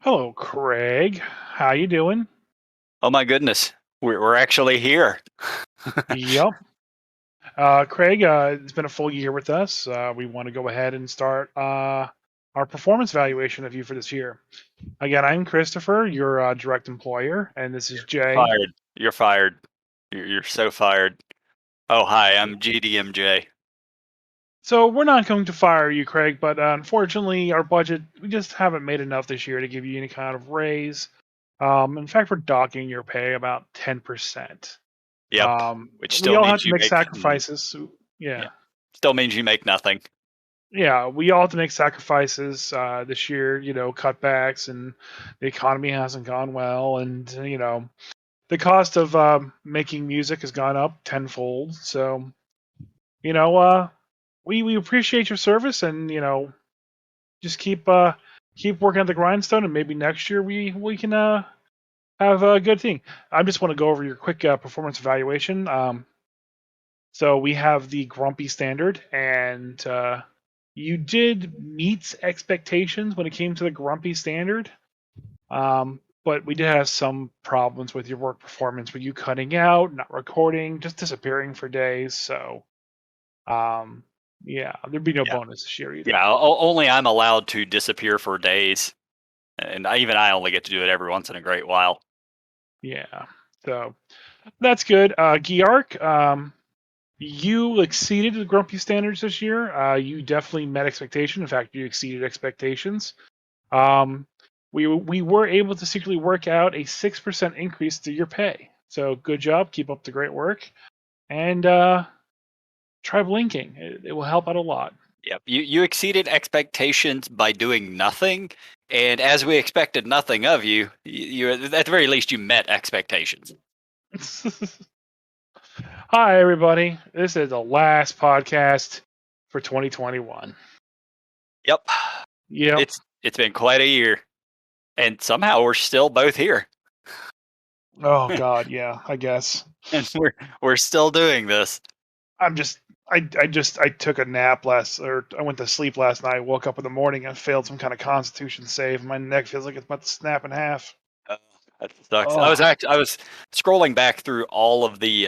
Hello, Craig. How you doing? Oh my goodness, we're actually here. Yep. Craig, it's been a full year with us. We want to go ahead and start our performance evaluation of you for this year. Again, I'm Christopher, your direct employer, and this is Jay. Fired. You're fired. You're so fired. Oh, hi, I'm GDM Jay. So we're not going to fire you, Craig, but unfortunately, our budget, we just haven't made enough this year to give you any kind of raise. In fact, we're docking your pay about 10%. Yep. Which We still all have means to you make make sacrifices. So, yeah. yeah. Still means you make nothing. Yeah, we all have to make sacrifices this year, cutbacks, and the economy hasn't gone well, and the cost of making music has gone up tenfold. So you know, we appreciate your service, and just keep working at the grindstone, and maybe next year we can have a good thing. I just want to go over your quick performance evaluation. So we have the grumpy standard, and you did meet expectations when it came to the grumpy standard. But we did have some problems with your work performance, with you cutting out, not recording, just disappearing for days. So, yeah, there'd be no Yeah. bonus this year either. Yeah. Only I'm allowed to disappear for days, and I only get to do it every once in a great while. Yeah, so that's good. Giark, you exceeded the grumpy standards this year. You definitely met expectation. In fact, you exceeded expectations. Um, we were able to secretly work out a 6% increase to your pay. So good job. Keep up the great work. And try blinking. It will help out a lot. Yep. You exceeded expectations by doing nothing, and as we expected nothing of you, you at the very least you met expectations. Hi, everybody. This is the last podcast for 2021. Yep. Yep. It's been quite a year. And somehow we're still both here. Oh God, yeah. I guess And we're still doing this. I'm just. I took a nap I went to sleep last night. Woke up in the morning and failed some kind of Constitution save. My neck feels like it's about to snap in half. Uh, that sucks. Oh, I was scrolling back through all of the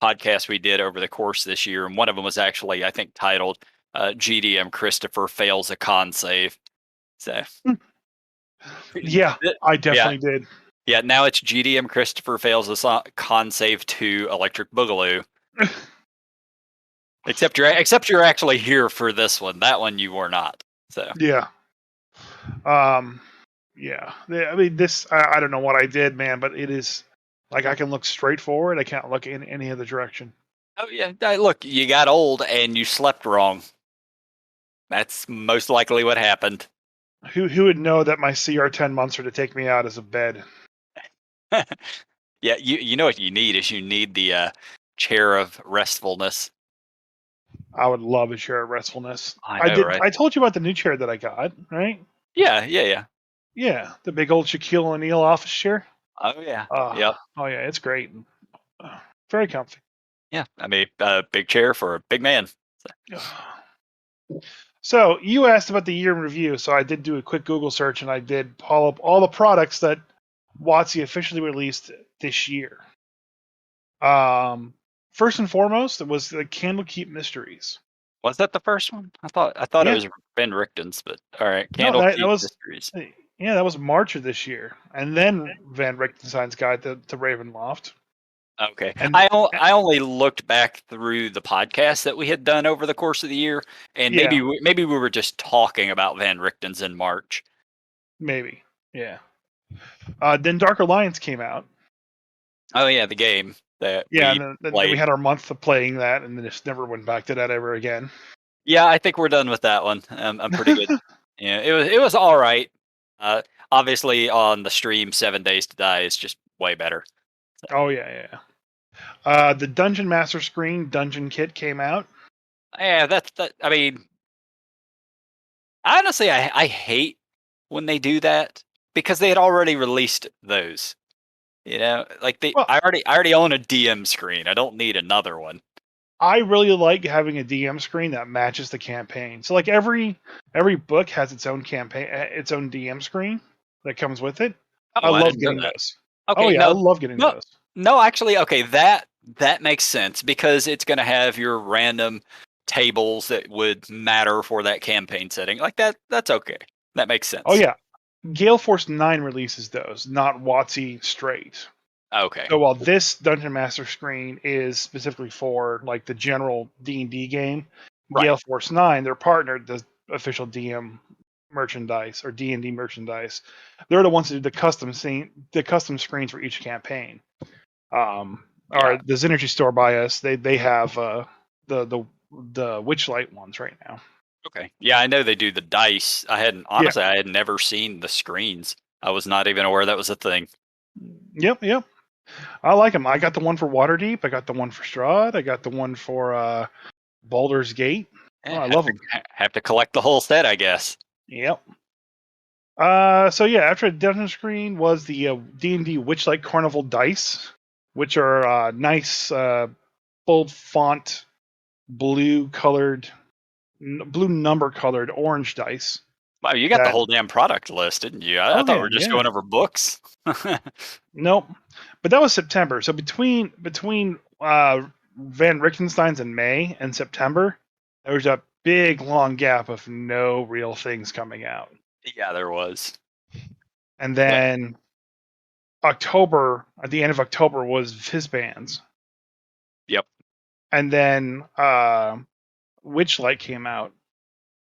podcasts we did over the course this year, and one of them was actually I think titled "GDM Christopher fails a con save." So yeah. I yeah, definitely did. yeah. Now it's GDM Christopher fails a con save to Electric Boogaloo. Except you're actually here for this one. That one you were not. So Yeah. Um. Yeah. I mean, this. I don't know what I did, man, but it is like I can look straight forward. I can't look in any other direction. oh yeah, look, you got old and you slept wrong. That's most likely what happened. Who would know that my CR10 monster to take me out is a bed? Yeah, you know what you need is you need the chair of restfulness. I would love a chair of restfulness. I I know, did. right? I told you about the new chair that I got, right? Yeah. Yeah, the big old Shaquille O'Neal office chair. Oh yeah, Uh, yep, oh yeah, it's great. Very comfy. yeah. I mean, big chair for a big man. So, So you asked about the year in review, so I did do a quick Google search and I did pull up all the products that WotC officially released this year. First and foremost, it was the Candlekeep Mysteries. was that the first one? I thought it Yeah, was Ben Richten's, but all right, no, that Candlekeep was Mysteries. yeah, that was March of this year, and then Van Richtenstein's Guide to Ravenloft, Okay. and I only looked back through the podcast that we had done over the course of the year, and yeah, maybe we were just talking about Van Richten's in March. maybe, yeah. Then Dark Alliance came out. Oh yeah, the game that Yeah, we and then we played. had our month of playing that, and then just never went back to that ever again. Yeah, I think we're done with that one. I'm pretty good. Yeah, it was all right. Uh, Obviously on the stream, 7 Days to Die is just way better. So, Oh yeah. The Dungeon Master Screen Dungeon Kit came out. yeah, that's that. I mean, honestly, I hate when they do that because they had already released those. You know, like Well, I already own a DM screen. I don't need another one. I really like having a DM screen that matches the campaign. So like every book has its own campaign, its own DM screen. that comes with it. I Oh, I love didn't know getting that. those. Oh Okay, yeah, I no, love getting no, those. no. Actually, okay, that makes sense because it's going to have your random tables that would matter for that campaign setting. Like that. That's okay. That makes Oh sense. yeah, Gale Force 9 releases those, not WotC straight. Okay. So while this Dungeon Master screen is specifically for like the general D&D game, Right. Gale Force 9, they're partnered the official DM merchandise or D&D merchandise. They're the ones who do the custom screens for each campaign. Yeah. Or the Synergy store by us, they have the the the Witchlight ones right now. Okay. Yeah, I know they do the dice. Yeah. I had never seen the screens. I was not even aware that was a thing. Yep. I like them. I got the one for Waterdeep. I got the one for Strahd. I got the one for Baldur's Gate. Oh, I love them. Have to collect the whole set, I guess. Yep. So yeah, after the dungeon screen was the D&D Witchlight Carnival dice, which are nice bold font, blue colored, blue number colored orange dice. Wow, you got the That whole damn product list, didn't you? I oh thought we yeah, were just yeah. going over books. Nope. But that was September. So between Van Richtenstein's in May and September, there was a big long gap of no real things coming out. Yeah, there was. And But then October, at the end of October, was Fizzbands. yep. And then Witchlight came out.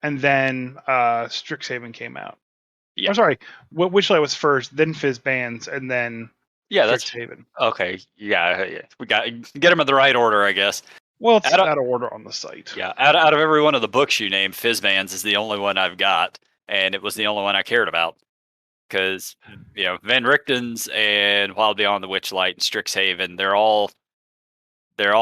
And then Strixhaven came out. Yeah. I'm sorry, Witchlight was first, then Fizzbands, and then Yeah, that's Strixhaven. okay. Yeah. We got get them in the right order, I guess. Well, it's Out of, out of order on the site. yeah, out of every one of the books you named, Fizzbands is the only one I've got, and it was the only one I cared about because Van Richten's and Wild Beyond the Witchlight and Strixhaven, they're all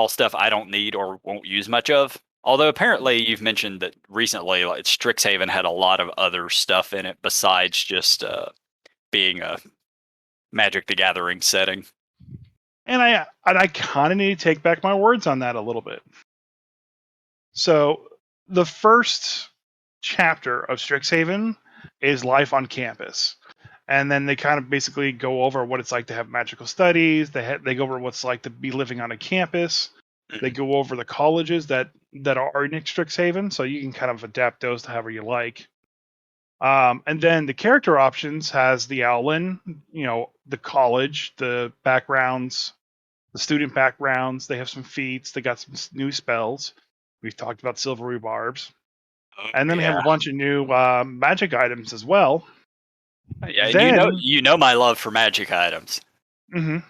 stuff I don't need or won't use much of. Although apparently you've mentioned that recently, like Strixhaven had a lot of other stuff in it besides just being a Magic the Gathering setting. And I kind of need to take back my words on that a little bit. So the first chapter of Strixhaven is life on campus, and then they kind of basically go over what it's like to have magical studies. They go over what's like to be living on a campus. They Mhm. go over the colleges that are in Strixhaven, so you can kind of adapt those to however you like. And then the character options has the Owlin, the college, the backgrounds, the student backgrounds. They have some feats. They got some new spells. We've talked about silvery barbs. Oh, And then they have yeah, a bunch of new magic items as well. yeah, and Then, you know my love for magic items. mhm.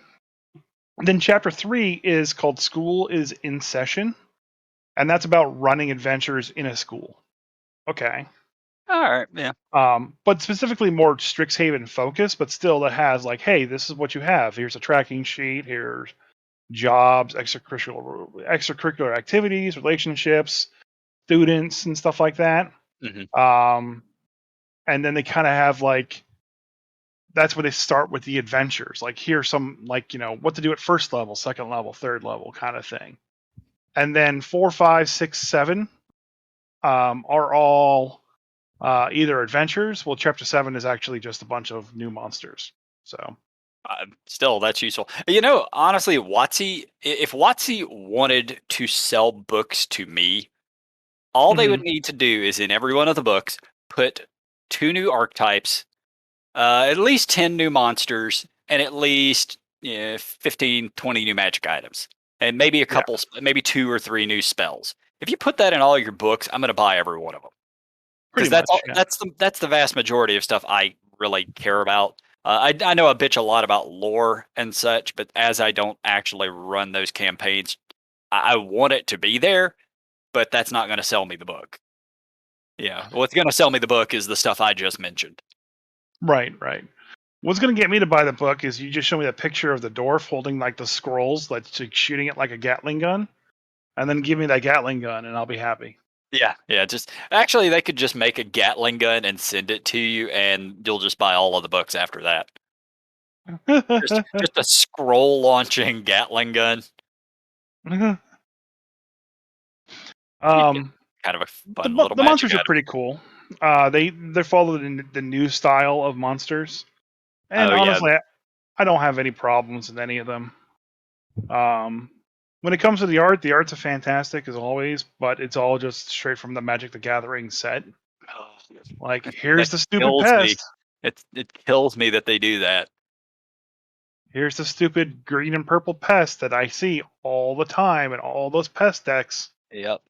Then chapter 3 is called School is in Session. And that's about running adventures in a school. Okay. All right, yeah, But specifically more Strixhaven focused, but still that has like, hey, this is what you have. Here's a tracking sheet. Here's jobs, extracurricular activities, relationships, students, and stuff like that. hmm Um, and then they kind of have like that's where they start with the adventures. Like here's some like what to do at first level, second level, third level kind of thing. And then 4, 5, 6, 7 are all either adventures. Well, chapter 7 is actually just a bunch of new monsters. So still that's useful. Honestly, WotC, if WotC wanted to sell books to me, all they mhm. would need to do is in every one of the books put 2 new archetypes, at least 10 new monsters, and at least 15, 20 new magic items. And maybe Yeah, maybe 2 or 3 new spells. If you put that in all your books, I'm going to buy every one of them because pretty much. Yeah. that's the vast majority of stuff I really care about. I know I bitch a lot about lore and such, but as I don't actually run those campaigns, I want it to be there, but that's not going to sell me the book. Yeah, what's going to sell me the book is the stuff I just mentioned. Right. What's going to get me to buy the book is you just show me a picture of the dwarf holding like the scrolls, like shooting it like a Gatling gun, and then give me that Gatling gun, and I'll be happy. Yeah. Just actually, they could just make a Gatling gun and send it to you, and you'll just buy all of the books after that. Just a scroll launching Gatling gun. You'd get um, kind of a the fun little the magic monsters are item. pretty cool. They follow the new style of monsters. And Oh yeah, honestly, I don't have any problems with any of them. When it comes to the art's a fantastic as always, but it's all just straight from the Magic the Gathering set. Like, that here's the stupid kills me. pest. It kills me that they do that. Here's the stupid green and purple pest that I see all the time in all those pest decks. Yep.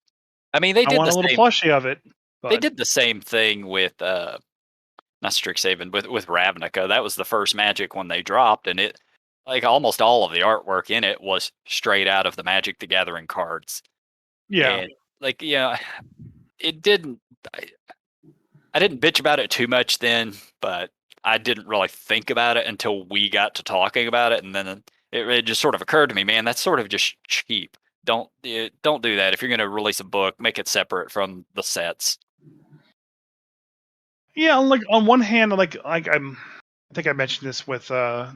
I mean, they I did want the a little same. plushie of it, They but did the same thing with not Strixhaven, with Ravnica. That was the first Magic one they dropped, and it like almost all of the artwork in it was straight out of the Magic the Gathering cards. yeah. And like it didn't. I, I didn't bitch about it too much then, but I didn't really think about it until we got to talking about it, and then it just sort of occurred to me, man, that's sort of just cheap. Don't do that. If you're going to release a book, make it separate from the sets. Yeah, like on one hand, I think I mentioned this with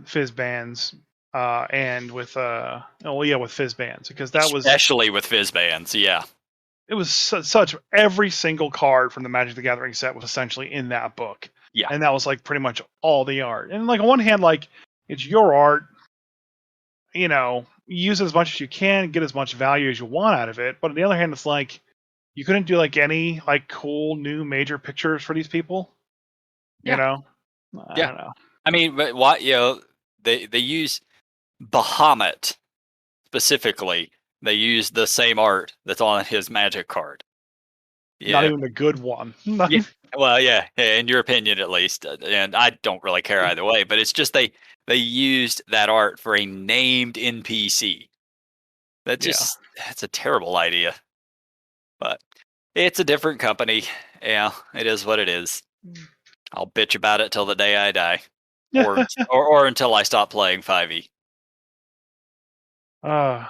Fizz bands, and with with Fizz bands because that was Especially with fizz bands, yeah. it was such every single card from the Magic the Gathering set was essentially in that book, Yeah. and that was like pretty much all the art. And like on one hand, like it's your art, use it as much as you can, get as much value as you want out of it. But on the other hand, it's like you couldn't do like any like cool new major pictures for these people, you Yeah. know? I Yeah. don't know. I mean, but what, they use Bahamut specifically. They use the same art that's on his magic card. Not Yeah. even the good one. Yeah. Well, yeah, in your opinion at least, and I don't really care either way, but it's just they used that art for a named NPC. Yeah. That's a terrible idea, but it's a different company. Yeah, it is what it is. I'll bitch about it till the day I die, or until I stop playing 5e. uh,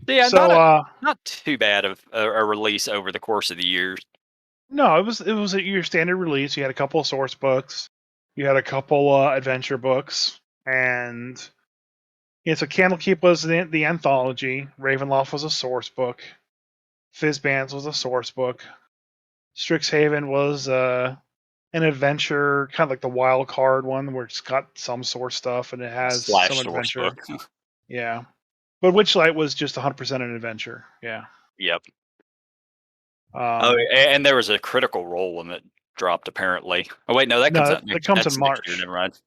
So yeah, so not too bad of a release over the course of the years. no, it was your standard release. You had a couple of source books, you had a couple adventure books, and yeah. So Candlekeep was the anthology. Ravenloft was a source book. Fizzbands was a source book. Strixhaven was an adventure, kind of like the wild card one, where it's got some source stuff and it has some Slash source book. adventure. Yeah, but Witchlight was just 100% an adventure. Yeah. Yep. Oh, Um, and there was a Critical Role when it dropped, apparently. Oh wait, no, that comes no, out that next. comes in That's next year. March. Never mind.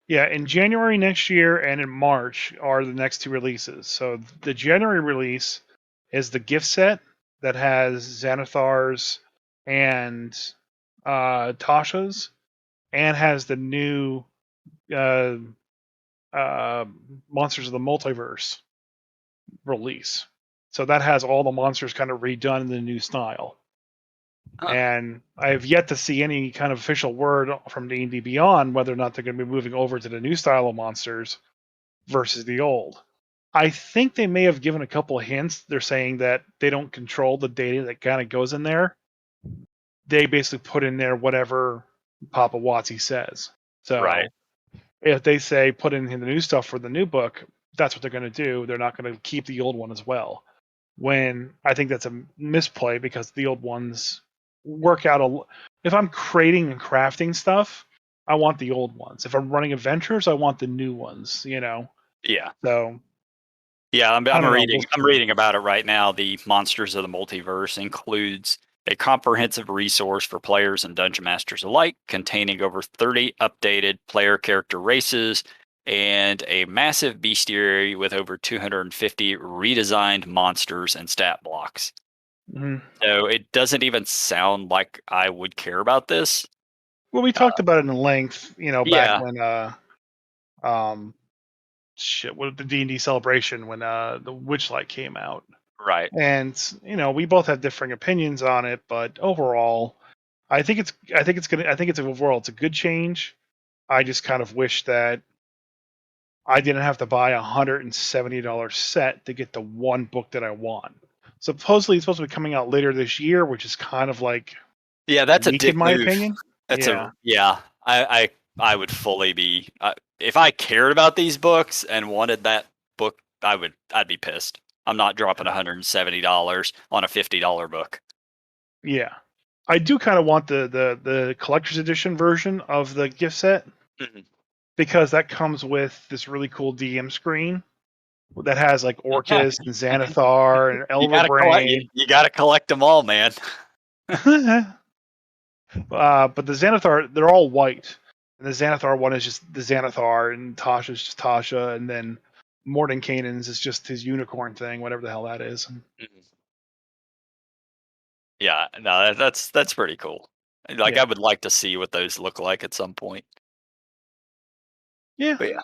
Yeah, in January next year and in March are the next two releases. So the January release is the gift set that has Xanathar's and Tasha's, and has the new uh, uh, Monsters of the Multiverse release. So that has all the monsters kind of redone in the new style. Huh. And I have yet to see any kind of official word from D&D Beyond whether or not they're going to be moving over to the new style of monsters versus the old. I think they may have given a couple of hints. They're saying that they don't control the data that kind of goes in there. They basically put in there whatever Papa WotC says. Right. So if they say put in the new stuff for the new book, that's what they're going to do. They're not going to keep the old one as well. When I think that's a misplay because the old ones work out if I'm creating and crafting stuff, I want the old ones. If I'm running adventures, I want the new ones, Yeah. So Yeah. I don't know. We'll I'm see. reading about it right now. The Monsters of the Multiverse includes a comprehensive resource for players and dungeon masters alike, containing over 30 updated player character races and a massive bestiary with over 250 redesigned monsters and stat blocks. Mhm. So it doesn't even sound like I would care about this. Well, we Uh, talked about it in length, back yeah, when um what the D&D celebration when the Witchlight came out. right. And we both have differing opinions on it, but overall, I think it's overall it's a good change. I just kind of wish that I didn't have to buy $170 set to get the one book that I want. Supposedly it's supposed to be coming out later this year, which is kind of like Yeah, that's a weak in dick my move. opinion. That's a Yeah. yeah. I would fully be if I cared about these books and wanted that book, I'd be pissed. I'm not dropping $170 on a $50 book. Yeah. I do kind of want the collector's edition version of the gift set. Mhm. because that comes with this really cool DM screen that has like Orcus and Xanathar and You gotta collect. You, Elverbrain. you gotta collect them all, man. But the Xanathar, they're all white. And the Xanathar one is just the Xanathar, and Tasha's just Tasha, and then Mordenkainen's is just his unicorn thing, whatever the hell that is. Mhm. Yeah, no, that's pretty cool. Like, I Yeah. would like to see what those look like at some point. Yeah. But yeah,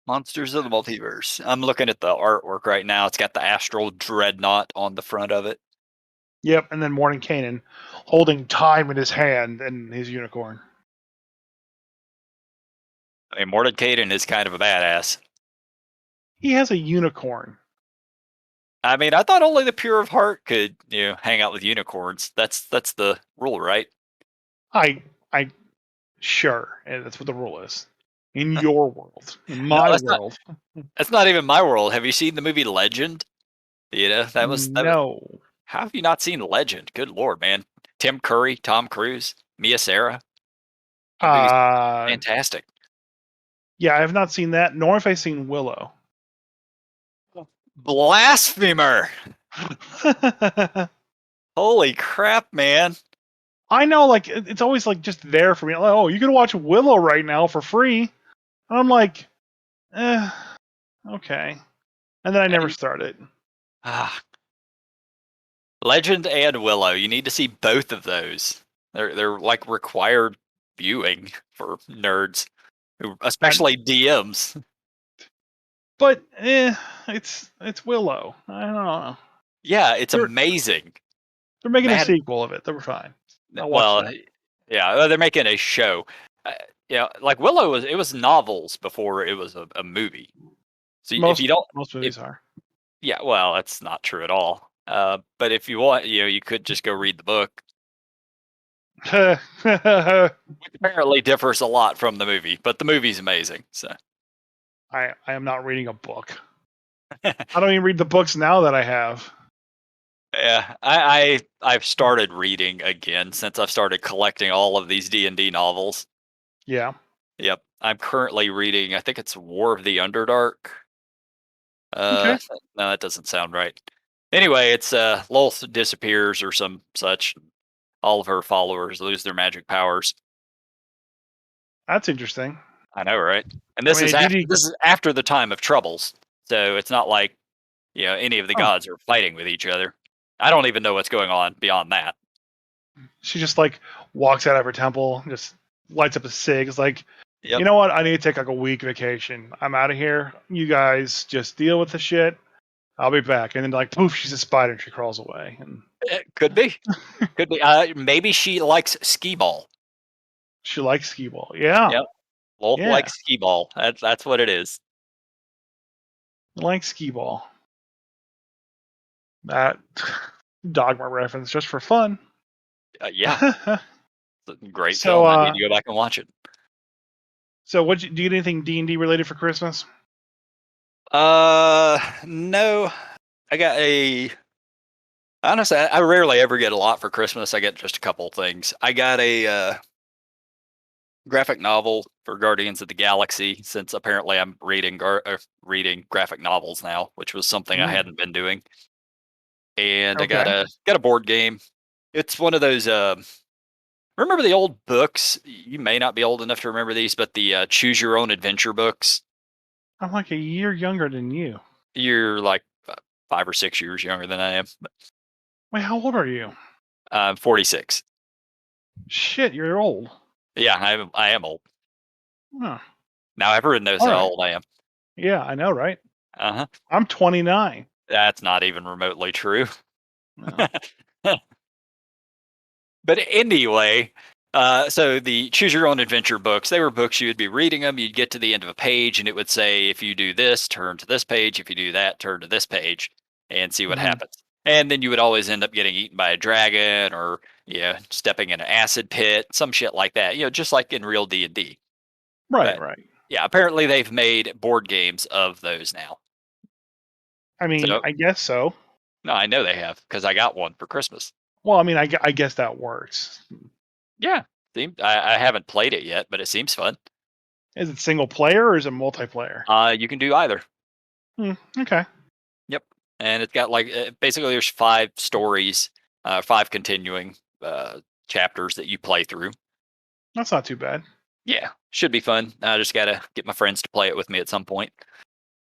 Monsters of the Multiverse. I'm looking at the artwork right now. It's got the Astral Dreadnought on the front of it. Yep. And then Mordenkainen holding time in his hand and his unicorn. I mean, Mordecai is kind of a badass. He has a unicorn. I mean, I thought only the pure of heart could, hang out with unicorns. That's the rule, right? I sure, and that's what the rule is. In your world, in No, my world, that's not even my world. Have you seen the movie Legend? That was. no. How have you not seen Legend? Good lord, man! Tim Curry, Tom Cruise, Mia Sara. That movie's Uh, fantastic. yeah, I have not seen that, nor have I seen Willow. Blasphemer! Holy crap, man! I know, like it's always like just there for me. Like, oh, you can watch Willow right now for free, and I'm like, okay. And then I never And, started. ah, Legend and Willow. You need to see both of those. They're like required viewing for nerds, And especially DMs. but it's Willow. I don't know. Yeah, it's They're amazing. they're making a Man, sequel of it. They were fine. I'll watch well, that. yeah, they're making a show. Uh, like Willow was novels before it was a movie. So if Most you don't, most if movies are. yeah, well, that's not true at all. But if you want, you could just go read the book. I Which apparently differs a lot from the movie, but the movie's amazing. So I am not reading a book. I don't even read the books now that I have. yeah, I've started reading again since I've started collecting all of these D&D novels. Yeah. Yep, I'm currently reading. I think it's War of the Underdark. Okay. Uh, no, that doesn't sound right. Anyway, it's Lolth disappears or some such. All of her followers lose their magic powers. That's interesting. I know, right? And I this mean, is a after DD. the time of troubles. So it's not like any of the Oh, gods are fighting with each other. I don't even know what's going on beyond that. she just like walks out of her temple, just lights up a cig. It's like, you Yep, know what? I need to take like a week vacation. I'm out of here. You guys just deal with the shit. I'll be back. And then like poof, she's a spider and she crawls away. And it could be, could be. Maybe she likes skee ball. she likes skee ball. Yeah. Yep, Lolth Yeah. likes skee ball. That's what it is. Likes skee ball. That Dogma reference just for fun. Yeah, it's a great so film. I need to go back and watch it. so what do you get anything D&D related for Christmas? No, I got a. Honestly, I rarely ever get a lot for Christmas. I get just a couple things. I got a graphic novel for Guardians of the Galaxy, since apparently I'm reading graphic novels now, which was something I Mm, hadn't been doing. And I got okay. a board game. It's one of those. Remember the old books? You may not be old enough to remember these, but the Choose Your Own Adventure books. I'm like a year younger than you. You're like 5 or 6 years younger than I am. Wait, how old are you? I'm 46. Shit, you're old. Yeah, I am old. Huh. Now everyone knows All how right. old I am. Yeah, I know, right? Uh-huh. I'm 29. That's not even remotely true. No. But anyway, so the Choose Your Own Adventure books, they were books you would be reading them. You'd get to the end of a page, and it would say, if you do this, turn to this page. If you do that, turn to this page and see what Hmm. happens. And then you would always end up getting eaten by a dragon or, stepping in an acid pit, some shit like that, just like in real D&D. Right, But right. yeah, apparently they've made board games of those now. I mean, So, I guess so. no, I know they have because I got one for Christmas. Well, I mean, I guess that works. Yeah, I haven't played it yet, but it seems fun. Is it single player or is it multiplayer? You can do either. Okay. Yep. And it's got like basically there's 5 stories, 5 continuing chapters that you play through. That's not too bad. Yeah, should be fun. I just gotta get my friends to play it with me at some point,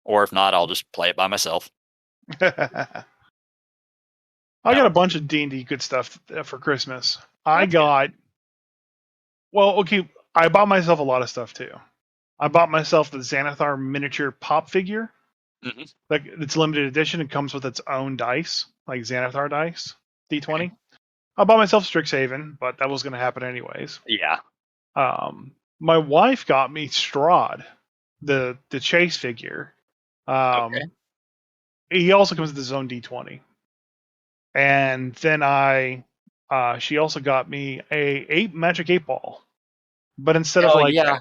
or if not, I'll just play it by myself. I That got a works. bunch of D&D good stuff for Christmas. I That's good. got well, okay. I bought myself a lot of stuff too. I bought myself the Xanathar miniature pop figure. Hmm. Like it's limited edition. It comes with its own dice, like Xanathar dice, Okay. D20. I bought myself Strixhaven, but that was going to happen anyways. Yeah. My wife got me Strahd, the chase figure. Okay. Um, he also comes with his own D20. And then she also got me a magic 8 ball. But Oh yeah.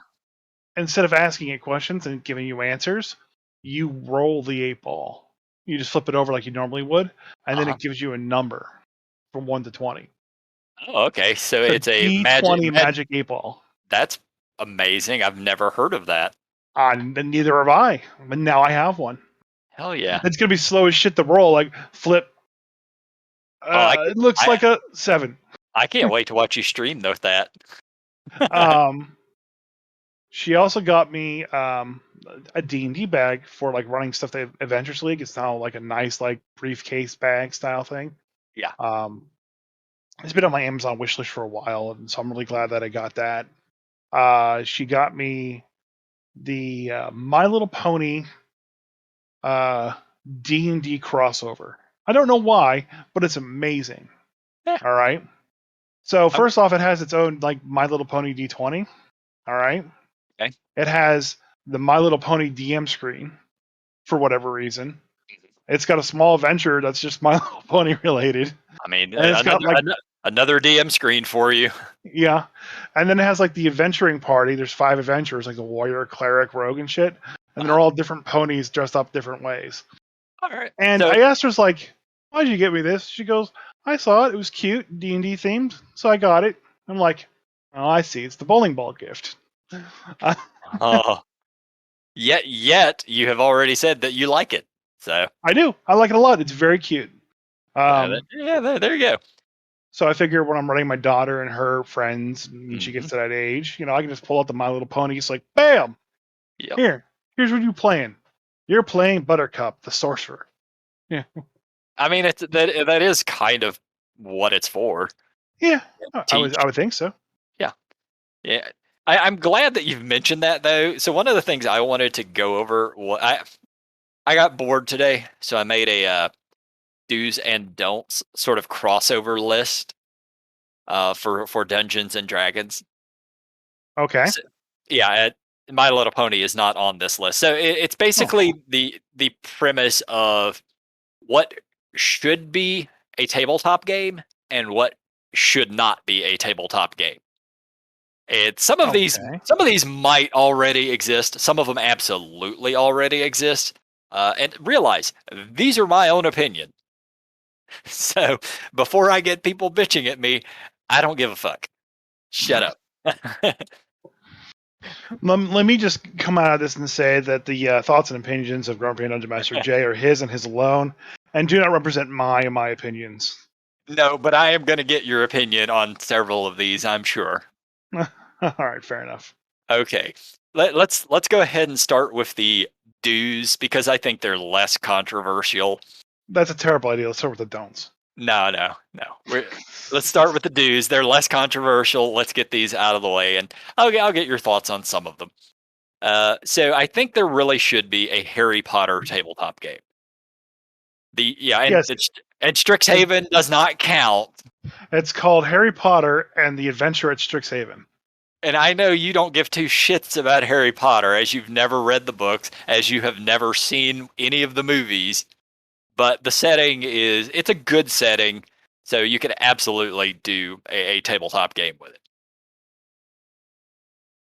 instead of asking it questions and giving you answers, you roll the 8 ball. You just flip it over like you normally would, and then Uh-huh. it gives you a number from 1 to 20. Oh, okay. So The it's a D20 magic 8 ball. That's amazing. I've never heard of that. Neither have I, but now I have one. Hell yeah. It's gonna be slow as shit to roll. Like flip. Oh, It looks like a 7. I can't wait to watch you stream with that. Um, she also got me a D&D bag for like running stuff to Adventures League. It's now like a nice like briefcase bag style thing. Yeah. Um, it's been on my Amazon wish list for a while, and so I'm really glad that I got that. She got me the My Little Pony D&D crossover. I don't know why, but it's amazing. Yeah. All right. So I'm, first off, it has its own like My Little Pony D20. All right. okay. It has the My Little Pony DM screen for whatever reason. It's got a small adventure that's just My Little Pony related, I mean, and it's got like another DM screen for you. yeah, and then it has like the adventuring party. There's 5 adventurers like the warrior, cleric, rogue, and shit, and they're all different ponies dressed up different ways. All right. And So, I asked her, like, why'd you get me this? She goes, I saw it. It was cute, D&D themed, so I got it. I'm like, oh, I see. It's the bowling ball gift. uh, yet you have already said that you like it. So, I do. I like it a lot. It's very cute. there you go. So I figure when I'm running my daughter and her friends, and she Hmm. gets to that age, I can just pull out the My Little Pony. It's like, bam! Yep. Here's what you're playing. You're playing Buttercup, the sorcerer. Yeah. I mean, that is kind of what it's for. Yeah. Teach. I would think so. Yeah. Yeah. I'm glad that you've mentioned that though. So one of the things I wanted to go over, I got bored today, so I made a do's and don'ts sort of crossover list for Dungeons and Dragons. Okay. So, yeah, My Little Pony is not on this list. So it's Oh. basically the premise of what should be a tabletop game and what should not be a tabletop game. And Okay. some of these might already exist. Some of them absolutely already exist. And realize these are my own opinion. So before I get people bitching at me, I don't give a fuck. Shut up. Let me just come out of this and say that the thoughts and opinions of Grumpy and Dungeon Master Jay are his and his alone, and do not represent my opinions. No, but I am going to get your opinion on several of these, I'm sure. All right, fair enough. Okay. Let's go ahead and start with the do's because I think they're less controversial. That's a terrible idea. Let's start with the don'ts. No. Let's start with the do's. They're less controversial. Let's get these out of the way, and I'll get your thoughts on some of them. So I think there really should be a Harry Potter tabletop game. Yes, And it, Strixhaven does not count. it's called Harry Potter and the Adventure at Strixhaven. And I know you don't give two shits about Harry Potter as you've never read the books, as you have never seen any of the movies. But the setting it's a good setting, so you could absolutely do a tabletop game with it.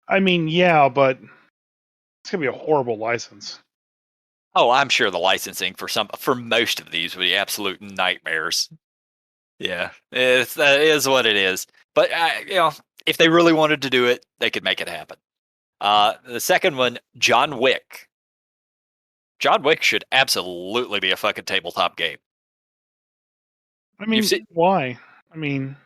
I mean, yeah, but it's gonna be a horrible license. Oh, I'm sure the licensing for most of these would be absolute nightmares. Yeah, that is what it is. But if they really wanted to do it, they could make it happen. The second one, John Wick. John Wick should absolutely be a fucking tabletop game. I You've mean, seen why? I mean,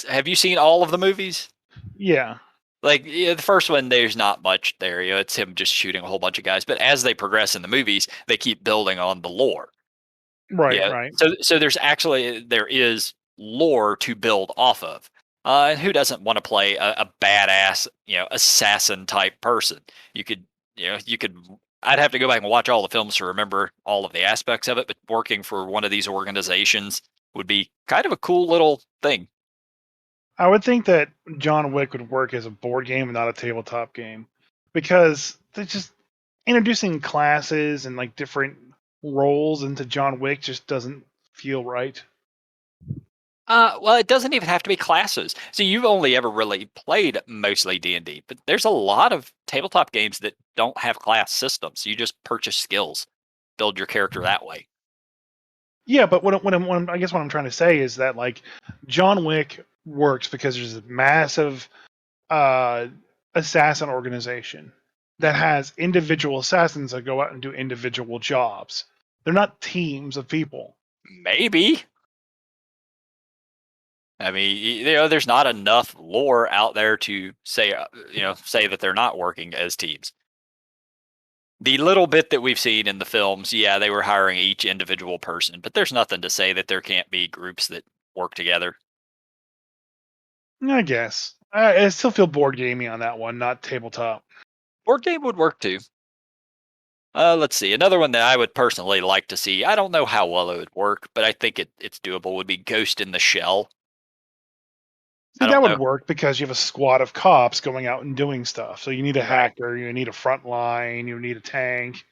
have you seen all of the movies? yeah, Like yeah, the first one, there's not much there. It's him just shooting a whole bunch of guys. But as they progress in the movies, they keep building on the lore. right, Yeah. right. So there is lore to build off of. And who doesn't want to play a badass, assassin type person? You could, you could. I'd have to go back and watch all the films to remember all of the aspects of it. But working for one of these organizations would be kind of a cool little thing. I would think that John Wick would work as a board game and not a tabletop game because they're just introducing classes and like different roles into John Wick just doesn't feel right. Well, it doesn't even have to be classes. So you've only ever really played mostly D&D, but there's a lot of tabletop games that don't have class systems. You just purchase skills, build your character that way. Yeah, but I guess what I'm trying to say is that like John Wick works because there's a massive uh, assassin organization that has individual assassins that go out and do individual jobs. They're not teams of people. Maybe. I mean, there's not enough lore out there to say, say that they're not working as teams. The little bit that we've seen in the films, yeah, they were hiring each individual person, but there's nothing to say that there can't be groups that work together. I guess I still feel board gamey on that one, not tabletop. Board game would work too. Let's see. Another one that I would personally like to see. I don't know how well it would work, but I think it's doable. Would be Ghost in the Shell. See, I that don't would know. work because you have a squad of cops going out and doing stuff. So you need a Right. hacker, you need a front line, you need a tank.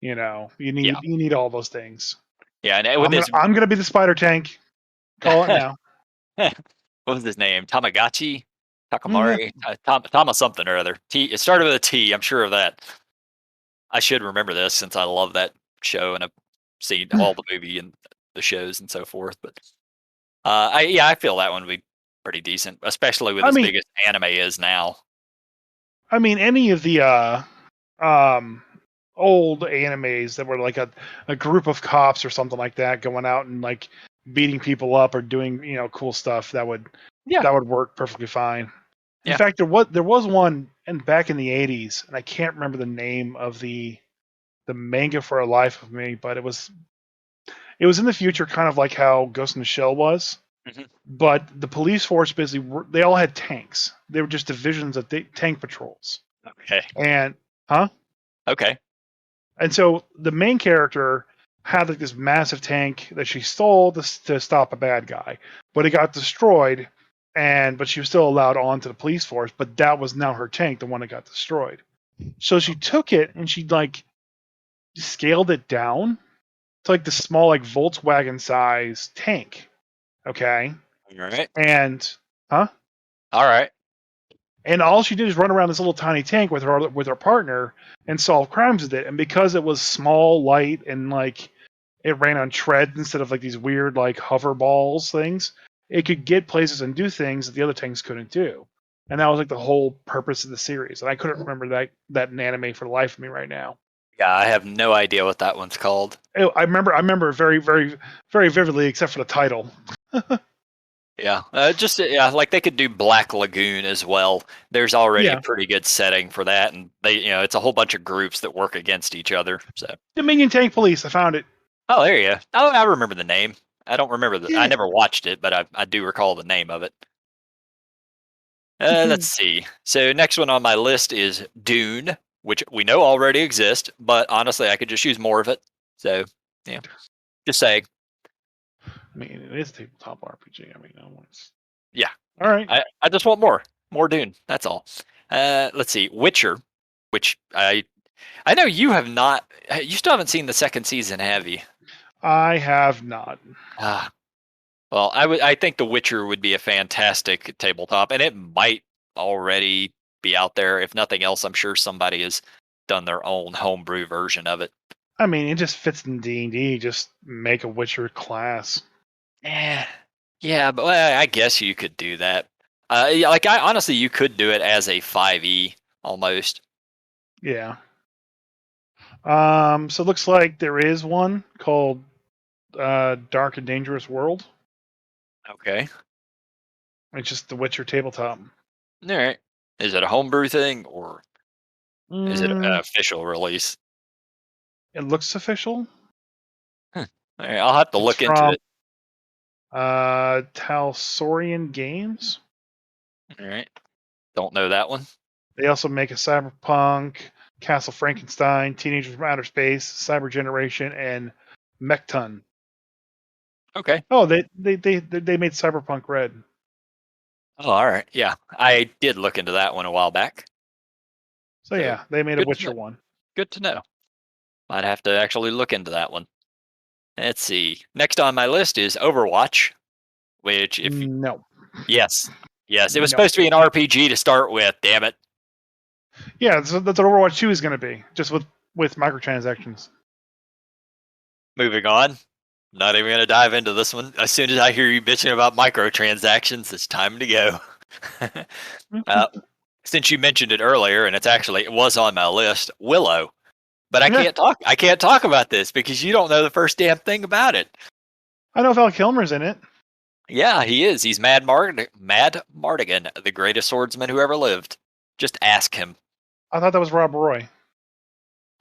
You Yeah. need all those things. Yeah. And with this, I'm gonna be the spider tank. Call it now. what was his name? Tamagotchi, Yeah. Takamari, Tama something or other. T. It started with a T. I'm sure of that. I should remember this since I love that show and I've seen all the movie and the shows and so forth. But I feel that one would be pretty decent, especially with I as mean, big as anime is now. any of the um old animes that were like a group of cops or something like that going out and like beating people up or doing cool stuff Yeah. that would work perfectly fine. In Yeah. fact, there was one and back in the 80s, and I can't remember the name of the manga for a life of me, but it was in the future, kind of like how Ghost in the Shell was. Mhm. But the police force basically they all had tanks. They were just divisions of tank patrols. Okay. And huh? Okay. And so the main character had like this massive tank that she stole to stop a bad guy, but it got destroyed. But she was still allowed on to the police force. But that was now her tank, the one that got destroyed. So she took it and she like scaled it down to like the small like Volkswagen size tank. Okay, All right. and huh? All right. And all she did is run around this little tiny tank with her partner and solve crimes with it. And because it was small, light, and like it ran on treads instead of like these weird like hover balls things, it could get places and do things that the other tanks couldn't do. And that was like the whole purpose of the series. And I couldn't remember that in anime for the life of me right now. Yeah, I have no idea what that one's called. I remember very, very, very vividly, except for the title. Yeah, just yeah, like they could do Black Lagoon as well. There's already a Yeah, pretty good setting for that, and it's a whole bunch of groups that work against each other. So, Dominion Tank Police. I found it. oh, there you go. Oh, I remember the name. I don't remember I Yeah. never watched it, but I do recall the name of it. Let's see. So next one on my list is Dune, which we know already exists, but honestly, I could just use more of it. So, yeah, just saying. I mean, it is a tabletop RPG. I mean, no one's. Yeah, All right. I just want more Dune. That's all. Let's see, Witcher, which I know you have not. You still haven't seen the second season, have you? I have not. Ah, well, I think The Witcher would be a fantastic tabletop, and it might already be out there. If nothing else, I'm sure somebody has done their own homebrew version of it. I mean, it just fits in D&D. Just make a Witcher class. Yeah, yeah, but I guess you could do that. Yeah, like I honestly, you could do it as a 5e. almost. Yeah. So it looks like there is one called Dark and Dangerous World. Okay. It's just the Witcher tabletop. All right. Is it a homebrew thing or is it an Mm, official release? it looks official. Huh. All right, I'll have to It's look into from it. Talsorian Games. All right. Don't know that one. They also make a Cyberpunk, Castle Frankenstein, Teenagers from Outer Space, Cyber Generation, and Mechton. Okay. Oh, they made Cyberpunk Red. Oh, all right. Yeah, I did look into that one a while back. So So yeah, they made a good to know. Witcher one. Good to know. Might have to actually look into that one. Let's see. Next on my list is Overwatch, which if No, yes, yes, it was no. supposed to be an RPG to start with. Damn it. Yeah, that's what Overwatch 2 is going to be, just with microtransactions. Moving on. Not even going to dive into this one. As soon as I hear you bitching about microtransactions, it's time to go. uh, since you mentioned it earlier, and it was on my list, Willow. But I Yeah, can't talk. I can't talk about this because you don't know the first damn thing about it. I know Val Kilmer's in it. Yeah, he is. He's Mad Mardigan, the greatest swordsman who ever lived. Just ask him. I thought that was Rob Roy.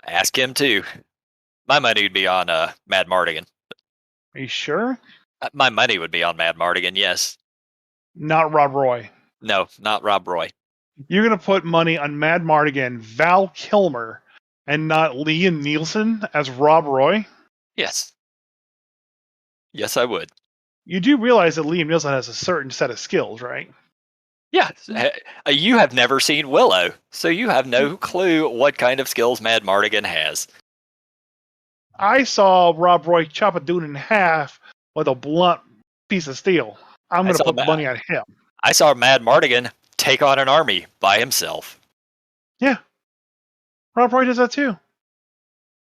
Ask him too. My money would be on Mad Mardigan. Are you sure? My money would be on Mad Mardigan. Yes. Not Rob Roy. No, not Rob Roy. You're going to put money on Mad Mardigan, Val Kilmer, and not Liam Nielsen as Rob Roy? Yes. Yes, I would. You do realize that Liam Nielsen has a certain set of skills, right? Yeah. You have never seen Willow, so you have no clue what kind of skills Mad Mardigan has. I saw Rob Roy chop a dude in half with a blunt piece of steel. I'm I going to saw put the money on him. I saw Mad Mardigan take on an army by himself. Yeah, Rob Roy does that too.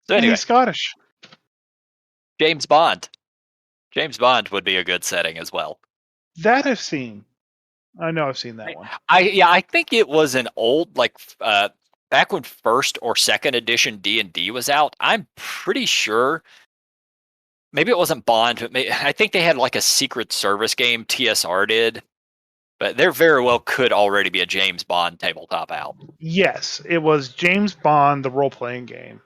So And anyway, he's Scottish. James Bond. James Bond would be a good setting as well. That I've seen. I know I've seen that one. I think it was an old back when first or second edition D&D was out. I'm pretty sure maybe it wasn't Bond, but I think they had like a Secret Service game TSR did. But there very well could already be a James Bond tabletop out. Yes, it was James Bond, the role playing game,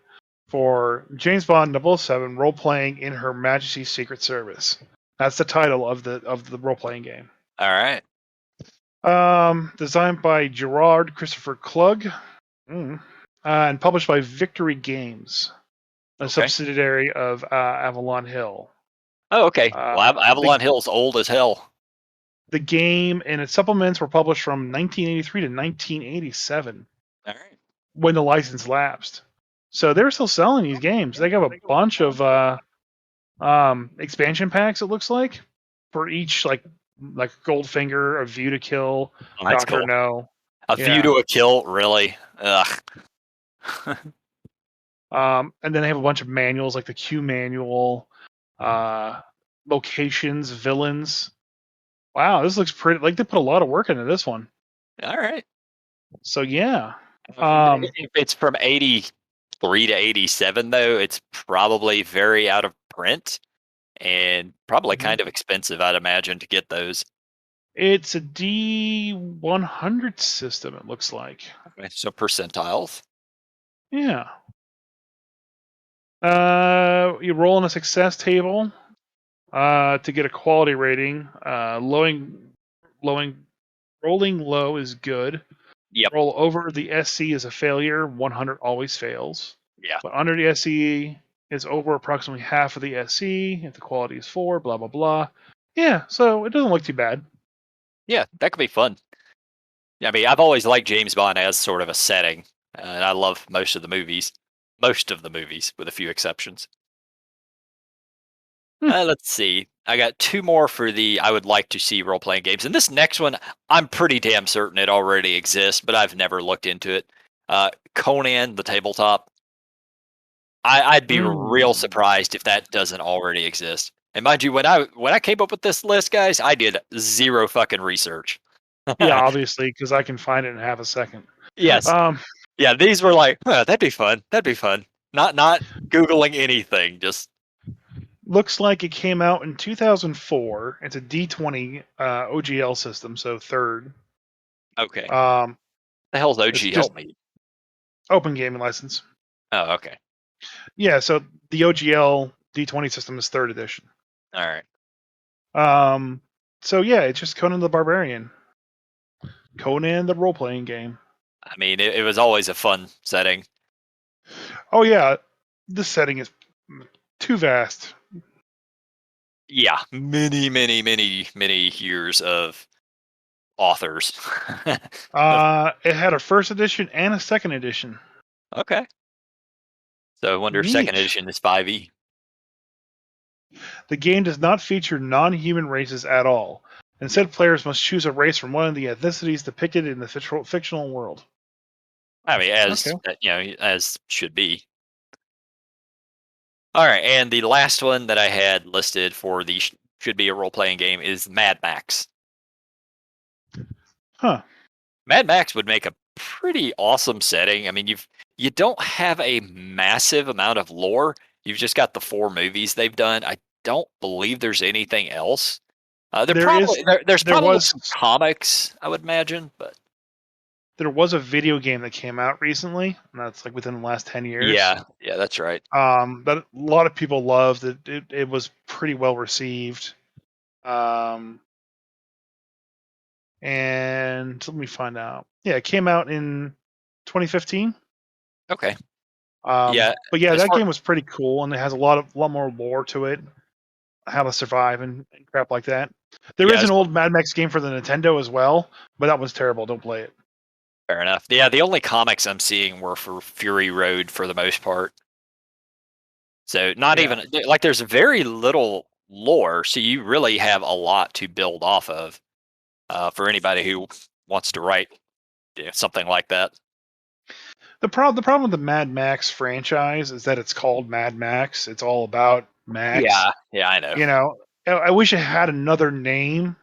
for James Bond 007 role playing in Her Majesty's Secret Service. That's the title of the role playing game. All right. Designed by Gerard Christopher Klug, and published by Victory Games, a Okay. subsidiary of Avalon Hill. Oh, okay. Well, The, Avalon Hill's old as hell. the game and its supplements were published from 1983 to 1987 All right. when the license lapsed. So they're still selling these games. They have a bunch of expansion packs. It looks like for each like Goldfinger, A View to Kill, Oh, that's Doctor cool. No. A View Yeah. to a Kill, really? Ugh. And then they have a bunch of manuals like the Q manual, locations, villains. Wow, this looks pretty. Like they put a lot of work into this one. All right. So yeah. If it's from 83 to 87, though, it's probably very out of print and probably kind of expensive, I'd imagine, to get those. It's a D100 system. It looks like. Okay, so percentiles. Yeah. You roll on a success table to get a quality rating. Rolling low is good. Yep. Roll over the SC is a failure. 100 always fails. Yeah. But under the SC is over approximately half of the SC if the quality is 4, blah, blah, blah. Yeah, so it doesn't look too bad. Yeah, that could be fun. I mean, I've always liked James Bond as sort of a setting, and I love most of the movies. Most of the movies, with a few exceptions. Let's see. I got two more for the I would like to see role playing games. And this next one, I'm pretty damn certain it already exists, but I've never looked into it. Conan, the tabletop. I'd be real surprised if that doesn't already exist. And mind you, when I came up with this list, guys, I did zero fucking research. Yeah, obviously, because I can find it in half a second. Yes. Um, Yeah, these were like, huh, that'd be fun. That'd be fun. Not Googling anything, just looks like it came out in 2004. It's a D20 OGL system, so third. okay. Um, The hell's it's OG just me? open gaming license. Oh, okay. Yeah, so the OGL D20 system is third edition. All right. Um, so yeah, it's just Conan the Barbarian. Conan the role playing game. I mean, it was always a fun setting. Oh yeah, this setting is too vast. Yeah, many years of authors. It had a first edition and a second edition. Okay. So I wonder if second Neat. edition is 5e. The game does not feature non-human races at all. Instead, players must choose a race from one of the ethnicities depicted in the fictional world. I mean, Okay. as as should be. All right, and the last one that I had listed for the should be a role playing game is Mad Max. Huh. Mad Max would make a pretty awesome setting. I mean, you don't have a massive amount of lore. You've just got the 4 movies they've done. I don't believe there's anything else. There is There's there probably was some comics, I would imagine, but there was a video game that came out recently, and that's like within the last 10 years. yeah, that's right. That a lot of people loved. It was pretty well received. Um, and let me find out. Yeah, it came out in 2015. Okay, yeah. But yeah, As that far game was pretty cool, and it has a lot more lore to it, how to survive and crap like that. There yeah, is as an far, old Mad Max game for the Nintendo as well, but that was terrible. Don't play it. fair enough. Yeah, the only comics I'm seeing were for Fury Road for the most part. So not Yeah. even like there's very little lore, so you really have a lot to build off of for anybody who wants to write something like that. The problem with the Mad Max franchise is that it's called Mad Max. It's all about Max. Yeah, yeah, I know. You know, I wish it had another name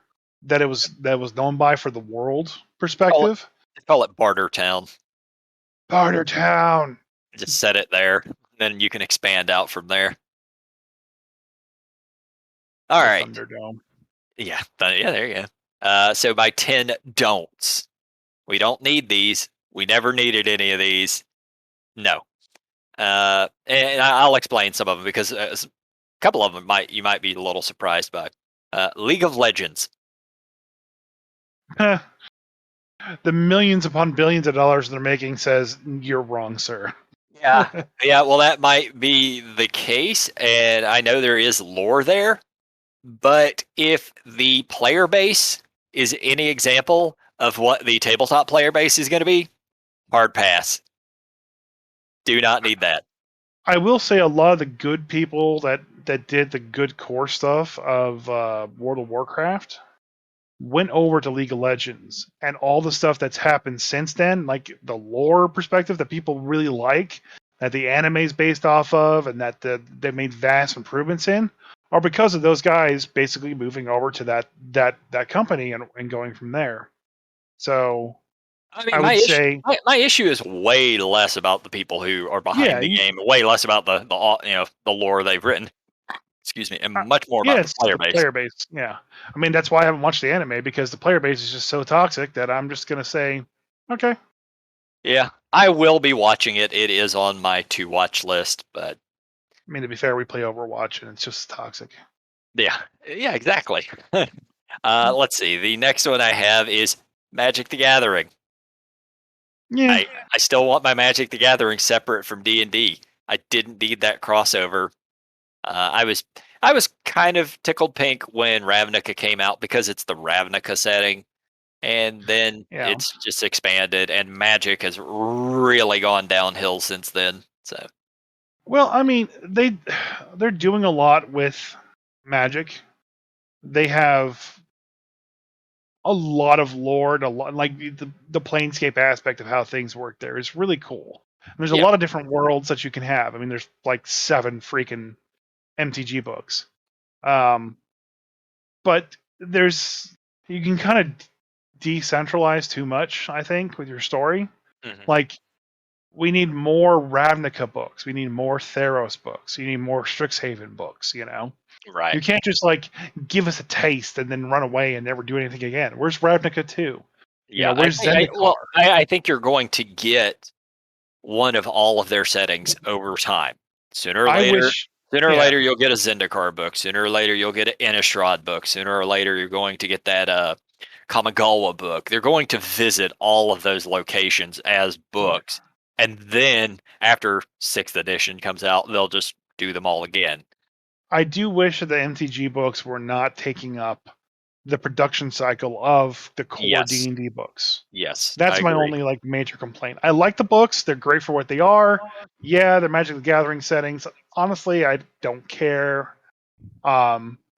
that was known by for the world Call it perspective. call it Barter Town. Barter Town, Just set it there, then you can expand out from there. All the right. Thunderdome. Yeah, yeah, there you go. So my 10 don'ts. We don't need these. We never needed any of these. No. And I'll explain some of them because a couple of them you might be a little surprised by. League of Legends. The millions upon billions of dollars they're making says you're wrong, sir. Yeah. Yeah, well, that might be the case, and I know there is lore there, but if the player base is any example of what the tabletop player base is going to be, hard pass. Do not need that. I will say a lot of the good people that did the good core stuff of World of Warcraft went over to League of Legends, and all the stuff that's happened since then, like the lore perspective that people really like, that the anime is based off of, and that they made vast improvements in, are because of those guys basically moving over to that company and going from there. So I I mean, would say, my issue is way less about the people who are yeah, behind the game, way less about the lore they've written. Excuse me, and much more yeah, about the it's player the base. player base. Yeah, I mean that's why I haven't watched the anime, because the player base is just so toxic that I'm just gonna say, okay. Yeah, I will be watching it. It is on my to watch list, but I mean, to be fair, we play Overwatch and it's just toxic. yeah, yeah, exactly. Let's see. The next one I have is Magic the Gathering. Yeah, I still want my Magic the Gathering separate from D&D. I didn't need that crossover. I was kind of tickled pink when Ravnica came out because it's the Ravnica setting, and then yeah. it's just expanded, and Magic has really gone downhill since then. So Well, I mean, they're doing a lot with Magic. They have a lot of lore, and a lot like the Planescape aspect of how things work there is really cool. And there's a yeah, lot of different worlds that you can have. I mean, there's like 7 freaking MTG books. Um, but there's you can kind of decentralize too much, I think, with your story. Mhm. Like, we need more Ravnica books. We need more Theros books. You need more Strixhaven books, you know? Right. You can't just, like, give us a taste and then run away and never do anything again. Where's Ravnica 2? You know, Yeah, where's Zendikar? I think you're going to get one of all of their settings over time. Sooner or I later, wish, sooner or yeah, later you'll get a Zendikar book. Sooner or later you'll get an Innistrad book. Sooner or later you're going to get that Kamigawa book. They're going to visit all of those locations as yeah. books, and then after sixth edition comes out, they'll just do them all again. I do wish that the MTG books were not taking up the production cycle of the core Yes, D&D books. yes, I That's my agree. only like major complaint. I like the books; they're great for what they are. Yeah, they're Magic the Gathering settings. Honestly, I don't care,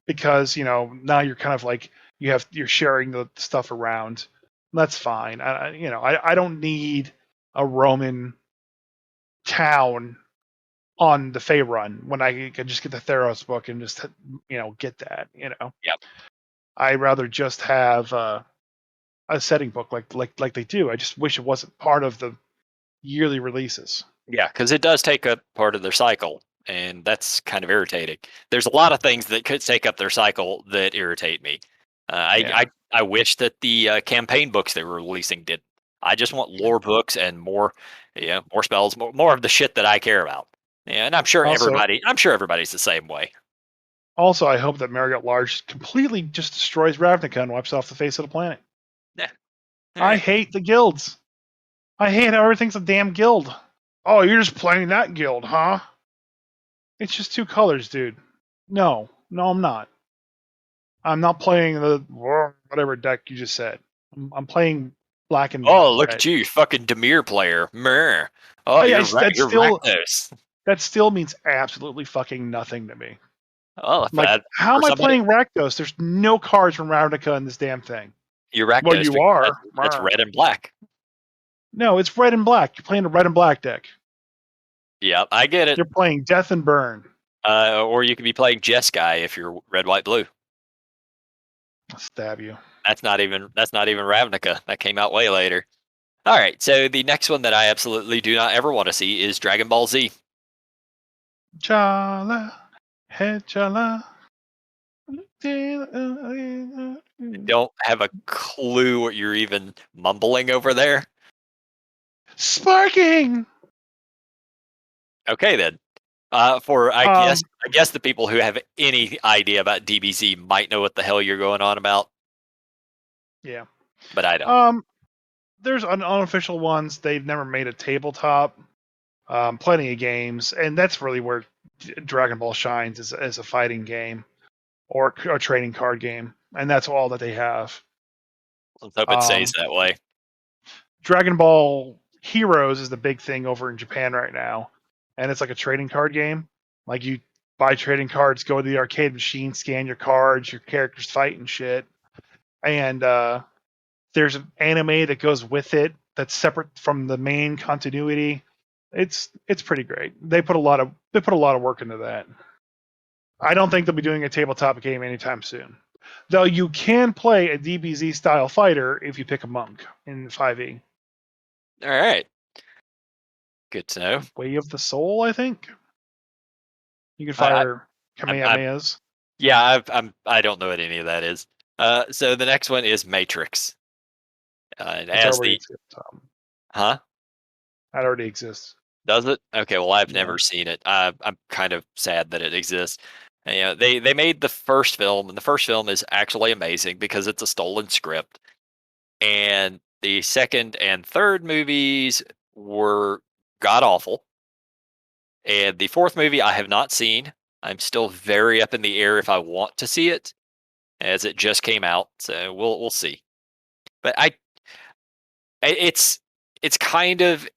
because now you're kind of like you're sharing the stuff around. That's fine. I don't need a Roman town on the Fey run when I can just get the Theros book and just get that. Yep. I'd rather just have a setting book like they do. I just wish it wasn't part of the yearly releases. Yeah, because it does take up part of their cycle, and that's kind of irritating. There's a lot of things that could take up their cycle that irritate me. Yeah. I wish that the campaign books they were releasing did. I just want lore books and more, more spells, more of the shit that I care about. Yeah, and Also, I'm sure everybody's the same way. I hope that Marriott Large completely just destroys Ravnica and wipes off the face of the planet. Yeah. All I right. hate the guilds. I hate how everything's a damn guild. Oh, you're just playing that guild, huh? It's just two colors, dude. No, I'm not. I'm not playing the whatever deck you just said. I'm playing black and Oh, look red. at you, fucking Demir player. Mer. Oh, you're Rakdos. That still means absolutely fucking nothing to me. Oh, Like, how for am I somebody, playing Rakdos? There's no cards from Ravnica in this damn thing. you're Well, Rakdos you because are. that's red and black. No, it's red and black. You're playing a red and black deck. Yeah, I get it. You're playing Death and Burn. Or you could be playing Jeskai if you're red, white, blue. I'll stab you. That's not even Ravnica. That came out way later. All right, so the next one that I absolutely do not ever want to see is Dragon Ball Z. Chala, head chala. Don't have a clue what you're even mumbling over there. Sparking. Okay then. Um, I guess the people who have any idea about DBZ might know what the hell you're going on about, yeah. but I don't. There's unofficial ones. They've never made a tabletop. Plenty of games, and that's really where Dragon Ball shines as a fighting game or a trading card game, and that's all that they have. Let's hope it stays Um, that way. Dragon Ball Heroes is the big thing over in Japan right now, and it's like a trading card game. Like, you buy trading cards, go to the arcade machine, scan your cards, your characters fight and shit. And there's an anime that goes with it that's separate from the main continuity. It's pretty great. They put a lot of work into that. I don't think they'll be doing a tabletop game anytime soon. Though you can play a DBZ style fighter if you pick a monk in 5e. All right, good to know. Way of the Soul, I think. You can I, fire I'm Kamehamehas. yeah, I don't know what any of that is. So the next one is Matrix. And That's as already the exists. huh? That already exists. Does it? Okay, well I've Yeah. never seen it. I'm kind of sad that it exists. And, they made the first film, and the first film is actually amazing because it's a stolen script. And the second and third movies were god awful. And the fourth movie I have not seen. I'm still very up in the air if I want to see it, as it just came out. So we'll see. But it's kind of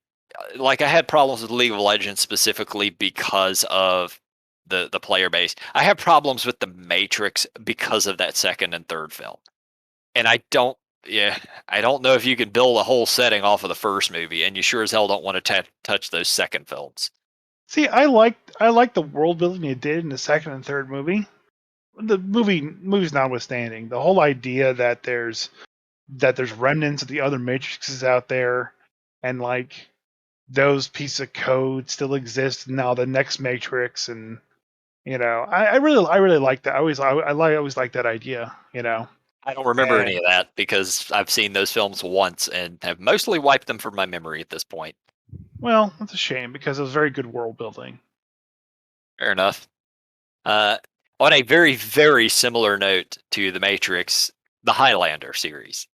like I had problems with League of Legends specifically because of the player base. I have problems with the Matrix because of that second and third film. And yeah, I don't know if you can build a whole setting off of the first movie, and you sure as hell don't want to touch those second films. See, I like the world building they did in the second and third movie. The movies notwithstanding, the whole idea that there's remnants of the other matrices out there, and like those pieces of code still exist now. The next Matrix, and I really like that. I always like that idea. I don't remember And any of that because I've seen those films once and have mostly wiped them from my memory at this point. well, that's a shame because it was very good world building. Fair enough. Uh, on a very, very similar note to The Matrix, the Highlander series.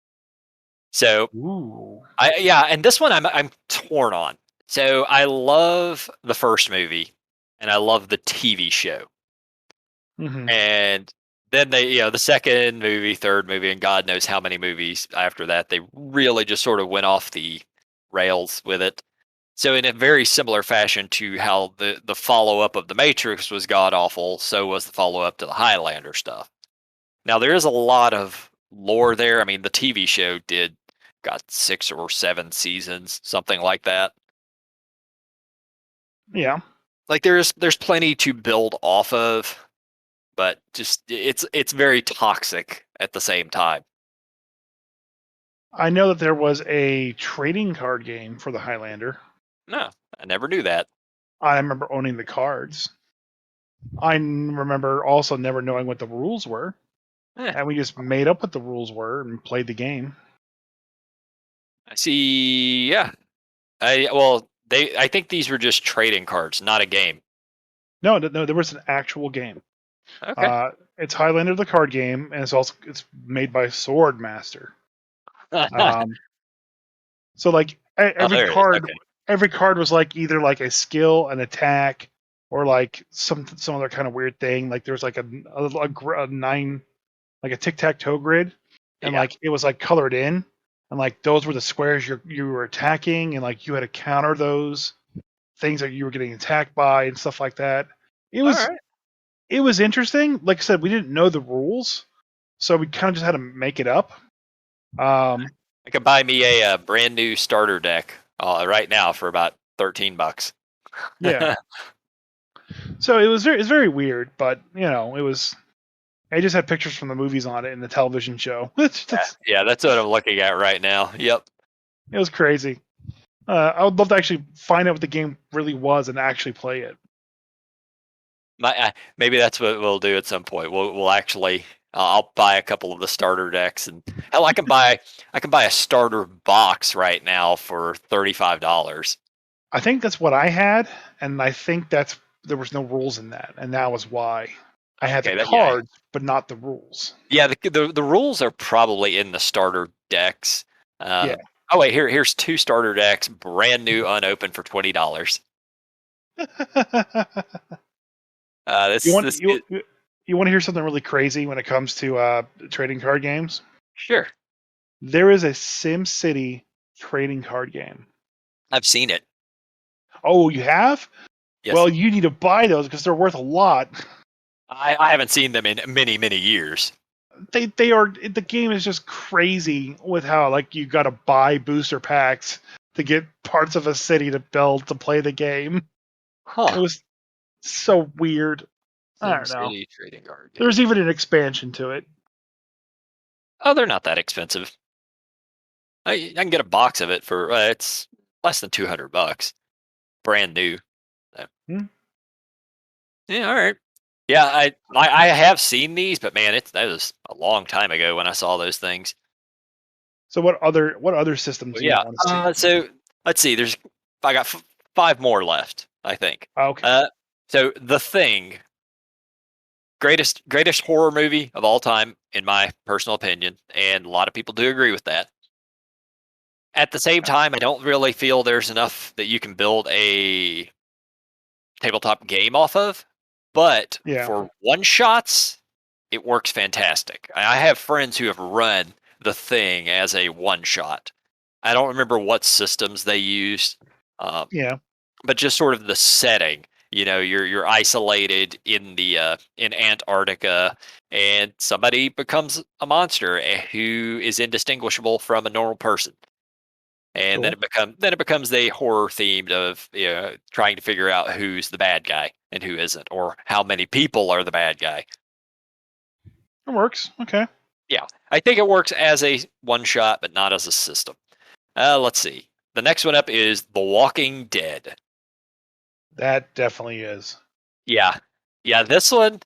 So Ooh. yeah, and this one I'm torn on. So I love the first movie, and I love the TV show, Hmm. and then the second movie, third movie, and God knows how many movies after that, they really just sort of went off the rails with it. So in a very similar fashion to how the follow up of the Matrix was god awful, so was the follow up to the Highlander stuff. Now there is a lot of lore there. I mean, the TV show did got 6 or 7 seasons, something like that. Yeah, Like there's plenty to build off of, but just it's very toxic at the same time. I know that there was a trading card game for the Highlander. No, I never knew that. I remember owning the cards. Remember also never knowing what the rules were, Eh, and we just made up what the rules were and played the game. I see. Yeah, I think these were just trading cards, not a game. No, no, there was an actual game. Okay. It's Highlander the card game, and it's made by Swordmaster. Oh, Um, so like there it is. Okay. every card was like either like a skill, an attack, or like some other kind of weird thing. Like there was like a nine, like a tic tac toe grid, and Yeah. like it was like colored in, and like those were the squares you were attacking, and like you had to counter those things that you were getting attacked by and stuff like that. It All was right. it was interesting. Like I said, we didn't know the rules, so we kind of just had to make it up. Um, I could buy me a brand new starter deck right now for about $13. yeah. So it's very weird, but it was. I just had pictures from the movies on it in the television show. Yeah, that's what I'm looking at right now. Yep. It was crazy. I would love to actually find out what the game really was and actually play it. Maybe that's what we'll do at some point. We'll actually I'll buy a couple of the starter decks, and hell, I can buy a starter box right now for $35. I think that's what I had, and I think there was no rules in that, and that was why I had the Okay, yeah, cards but not the rules. yeah. The rules are probably in the starter decks. Yeah. Oh wait, here's 2 starter decks, brand new, unopened for $20. you This want this you you want to hear something really crazy when it comes to trading card games? sure. There is a Sim City trading card game. I've seen it. Oh, you have? Yes, Well, you need to buy those because they're worth a lot. I haven't seen them in many years. They are the game is just crazy with how like you got to buy booster packs to get parts of a city to build to play the game. It Huh. was so weird. I Sim don't know. City trading card game. There's even an expansion to it. Oh, they're not that expensive. I can get a box of it for it's less than $200, brand new. So, Hmm. yeah, all right. Yeah, I have seen these, but man, that was a long time ago when I saw those things. So what other systems But do you yeah, want to see? so let's see. I got 5 more left, I think. Okay. Uh, so the Thing, greatest horror movie of all time, in my personal opinion, and a lot of people do agree with that. At the same time, I don't really feel there's enough that you can build a tabletop game off of, but Yeah. for one shots, it works fantastic. I have friends who have run The Thing as a one shot. I don't remember what systems they used, uh, Yeah. but just sort of the setting. You're isolated in Antarctica, and somebody becomes a monster who is indistinguishable from a normal person, and then Cool. it becomes the horror themed of trying to figure out who's the bad guy and who isn't, or how many people are the bad guy. It works. Okay. Yeah, I think it works as a one shot, but not as a system. Let's see. The next one up is The Walking Dead. That definitely is. Yeah. Yeah, this one,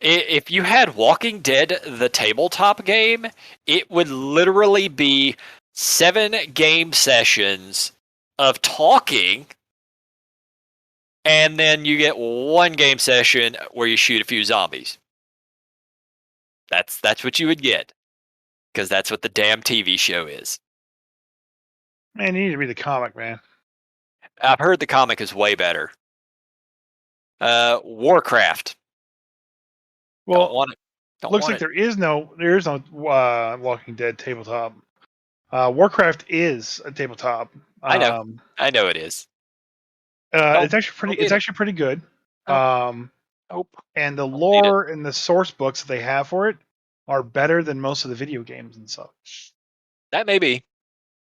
if you had Walking Dead, the tabletop game, it would literally be 7 game sessions of talking, and then you get 1 game session where you shoot a few zombies. That's what you would get, because that's what the damn TV show is. Man, you need to read the comic, man. I've heard the comic is way better. Warcraft. Don't Well, want it. Don't looks want like it. there is no Walking Dead tabletop. Warcraft is a tabletop. I know. Um, I know it is. Don't it's believe it. actually pretty good. Nope. Um, Nope. and the Don't need it. lore and the source books that they have for it are better than most of the video games and such. That may be.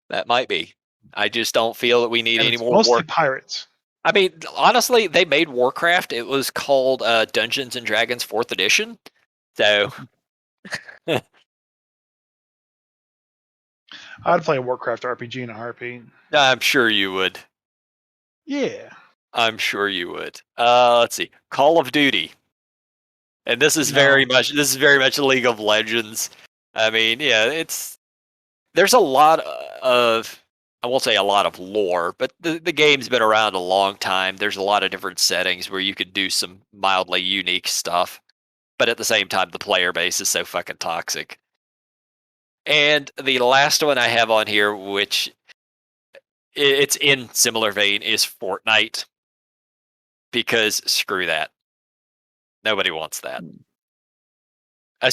That might be. I just don't feel that we need And any it's more mostly war. pirates. I mean, honestly, they made Warcraft. It was called Dungeons and Dragons 4th Edition. So I'd play a Warcraft RPG in a heartbeat. I'm sure you would. Yeah. I'm sure you would. Let's see. Call of Duty. And this is No. very much League of Legends. I mean, yeah, there's a lot of, I won't say a lot of lore, but the game's been around a long time. There's a lot of different settings where you could do some mildly unique stuff, but at the same time, the player base is so fucking toxic. And the last one I have on here, which it's in similar vein, is Fortnite, because screw that, nobody wants that. Well,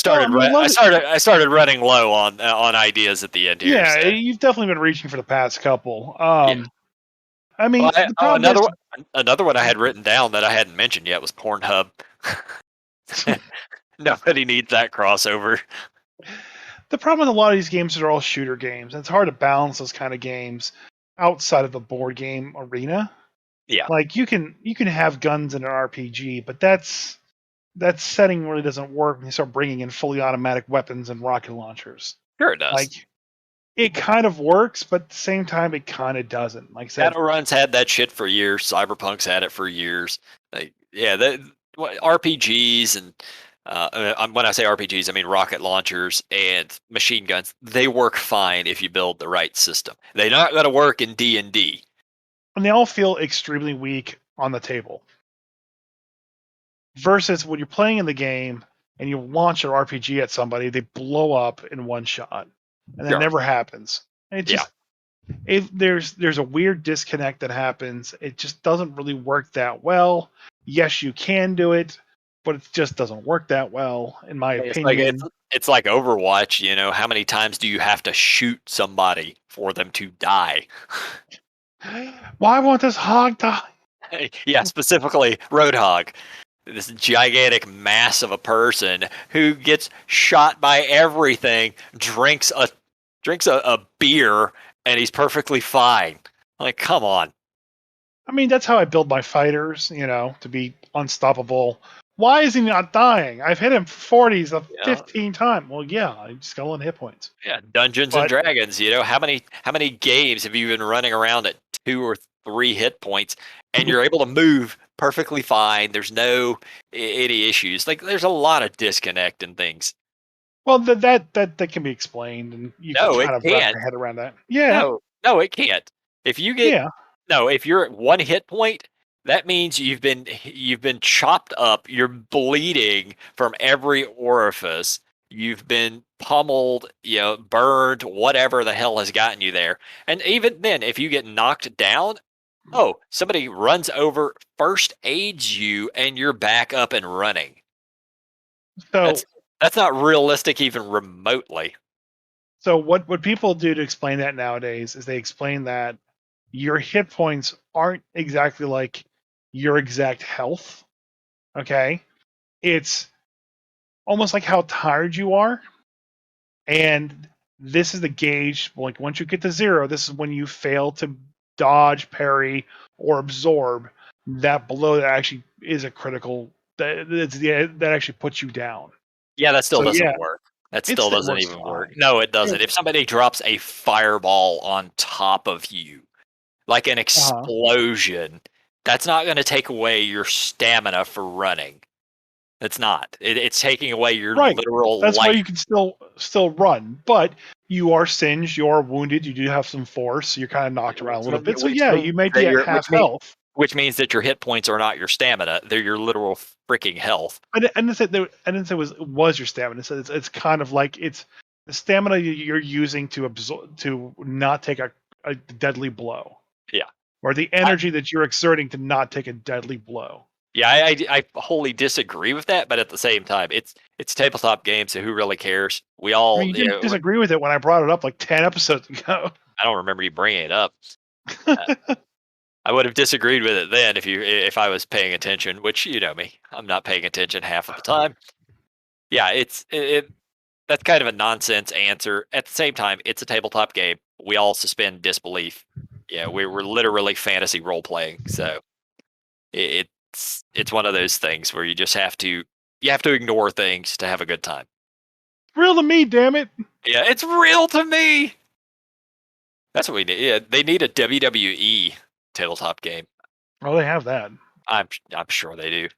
I mean, I started running low on ideas at the end here. yeah, So. you've definitely been reaching for the past couple. Yeah. I Well, mean, the problem is, another one I had written down that I hadn't mentioned yet was Pornhub. Nobody needs that crossover. the problem with a lot of these games is they're all shooter games. And it's hard to balance those kind of games outside of the board game arena. Yeah, Like you can have guns in an RPG, but that setting really doesn't work when you start bringing in fully automatic weapons and rocket launchers. sure it does. Like it kind of works, but at the same time, it kind of doesn't. Like I said, Shadowrun's had that shit for years. Cyberpunk's had it for years. Like, yeah, RPGs and when I say RPGs, I mean rocket launchers and machine guns. They work fine if you build the right system. They're not going to work in D&D. and they all feel extremely weak on the table. Versus when you're playing in the game and you launch an RPG at somebody, they blow up in one shot, and that Sure. never happens. And it just there's a weird disconnect that happens. It just doesn't really work that well. Yes, you can do it, but it just doesn't work that well, in my It's like opinion. it's like Overwatch. You know, how many times do you have to shoot somebody for them to die? Why won't this hog die? Yeah, specifically Roadhog, this gigantic mass of a person who gets shot by everything, drinks a beer, and he's perfectly fine. Like, come on. I mean, that's how I build my fighters, to be unstoppable. Why is he not dying? I've hit him 40s of You know? 15 times. Well, yeah, I just got 1 hit points. Yeah, Dungeons and But Dragons. You know, how many games have you been running around at 2 or 3 hit points, and you're able to move perfectly fine? There's no any issues. Like, there's a lot of disconnect and things. well, that can be explained, and you can No, it kind of wrap can't. your head around that. Yeah, No, it can't. If you get yeah. No, if you're at 1 hit point, that means you've been chopped up. You're bleeding from every orifice. You've been pummeled, burned, whatever the hell has gotten you there. And even then, if you get knocked down, oh, somebody runs over, first aids you, and you're back up and running. So That's not realistic even remotely. so what people do to explain that nowadays is they explain that your hit points aren't exactly like your exact health. Okay, it's almost like how tired you are, and this is the gauge. Like once you get to 0, this is when you fail to dodge, parry, or absorb. That below that actually is a critical. That actually puts you down. Yeah, that still So yeah, doesn't work. That It still still doesn't works even work. fine. No, it doesn't. If somebody drops a fireball on top of you, like an Uh-huh. explosion, that's not going to take away your stamina for running. It's not. It's taking away your Right. literal That's why life. you can still run, but you are singed, you are wounded, you do have some force, you're kind of knocked around a little bit. So Which yeah, means you may that be at half which means health. that your hit points are not your stamina; they're your literal freaking health. I didn't say it was your stamina. It's kind of like it's the stamina you're using to absorb to not take a deadly blow, Yeah. or the I, energy that you're exerting to not take a deadly blow. yeah, I wholly disagree with that, but at the same time, it's a tabletop game, so who really cares? We I mean, all, you didn't disagree with it when I brought it up like 10 episodes ago. I don't remember you bringing it up. Uh, I would have disagreed with it then if I was paying attention, which you know me, I'm not paying attention half of the time. Yeah, that's kind of a nonsense answer. At the same time, it's a tabletop game. We all suspend disbelief. Yeah, we're literally fantasy role playing, so it's one of those things where you have to ignore things to have a good time. Real to me, damn it. Yeah, it's real to me. That's what we need. Yeah, they need a WWE tabletop game. Oh, they have that. I'm sure they do.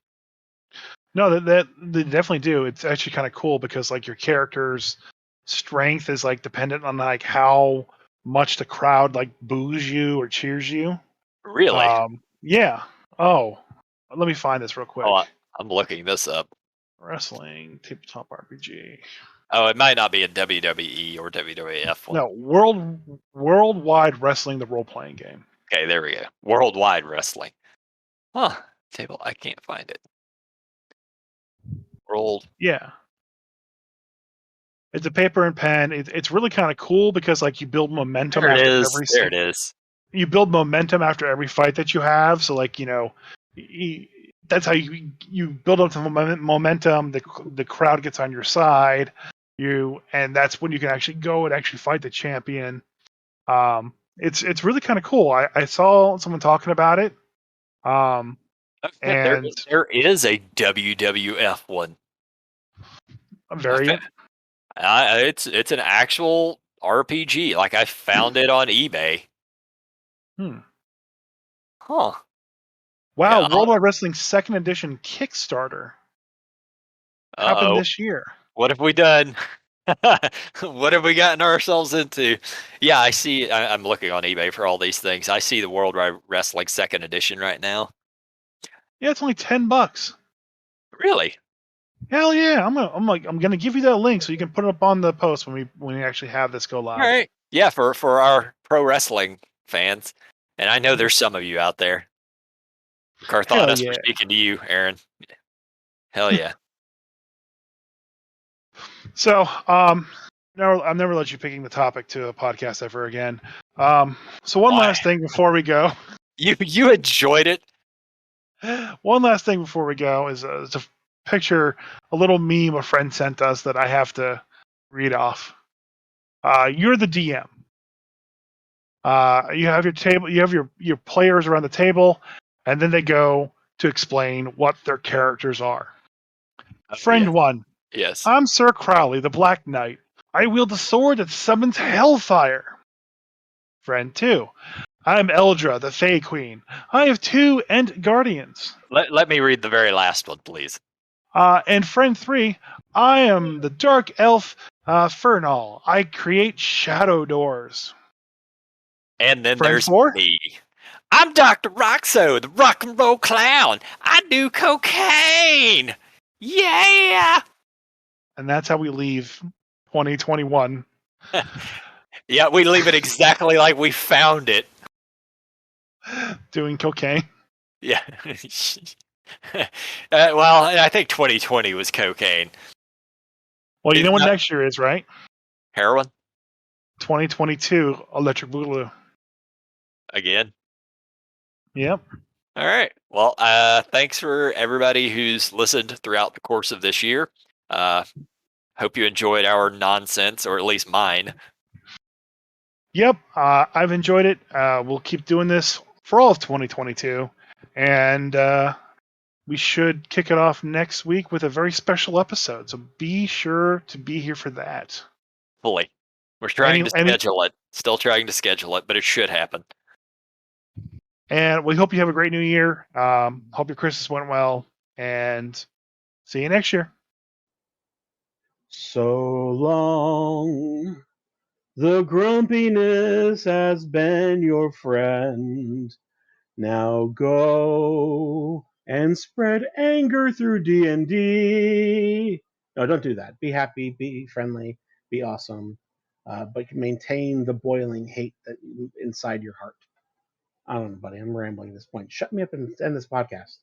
No, that they definitely do. It's actually kind of cool because like your character's strength is like dependent on like how much the crowd like boos you or cheers you. Really? Yeah. Oh, let me find this real Oh, quick. I'm looking this up. Wrestling tabletop RPG. Oh, it might not be a WWE or WWF one. No, worldwide wrestling, the role playing game. Okay, there we go. Worldwide Wrestling. Huh. Table. I can't find it. World. Yeah, it's a paper and pen. It's really kind of cool because like you build momentum There it after is. There it is. you build momentum after every fight that you have. So like that's how you build up the momentum. The crowd gets on your side. And that's when you can actually go and actually fight the champion. It's really kind of cool. I saw someone talking about it. Um, Oh, shit, and there is a WWF one. a I fa- variant. it's an actual RPG. Like I found it on eBay. Hmm. Huh. Wow, Yeah. Worldwide Wrestling Second Edition Kickstarter happened Uh-oh. this year. What have we done? What have we gotten ourselves into? Yeah, I see. I'm looking on eBay for all these things. I see the World Wrestling Second Edition right now. Yeah, it's only $10. Really? Hell yeah! I'm gonna give you that link so you can put it up on the post when we actually have this go All live. right. Yeah, for our pro wrestling fans, and I know there's some of you out there. Hell Carthanas, we're yeah! speaking to you, Aaron. Hell yeah. So no, I'll never let you picking the topic to a podcast ever again. So one Why? last thing before we go. You enjoyed it? One last thing before we go is a picture, a little meme a friend sent us that I have to read off. You're the DM. You have your table. You have your players around the table, and then they go to explain what their characters are. Oh Friend yes, one, yes. I'm Sir Crowley, the Black Knight. I wield a sword that summons hellfire. Friend two, I'm Eldra, the Fey Queen. I have two Ent Guardians. Let me read the very last one, please. And friend three, I am the Dark Elf Fernal. I create shadow doors. And then Friend there's four, me. I'm Dr. Roxo, the rock and roll clown. I do cocaine. Yeah. and that's how we leave 2021 Yeah, we leave it exactly like we found it. doing cocaine. Yeah. Well, I think 2020 was cocaine. Well, you It's know what not next year is, right? heroin 2022 Electric Boogaloo. again. Yep. All right. Well, thanks for everybody who's listened throughout the course of this year. Uh, hope you enjoyed our nonsense, or at least mine. Yep. I've enjoyed it. We'll keep doing this for all of 2022. And we should kick it off next week with a very special episode. So be sure to be here for that. Fully. We're trying to Any schedule it. Still trying to schedule it, but it should happen. And we hope you have a great new year. Hope your Christmas went well, and see you next year. So long. The grumpiness has been your friend. Now go and spread anger through D&D. No, don't do that. Be happy, be friendly, be awesome, but maintain the boiling hate that inside your heart. I don't know, buddy. I'm rambling at this point. Shut me up and end this podcast.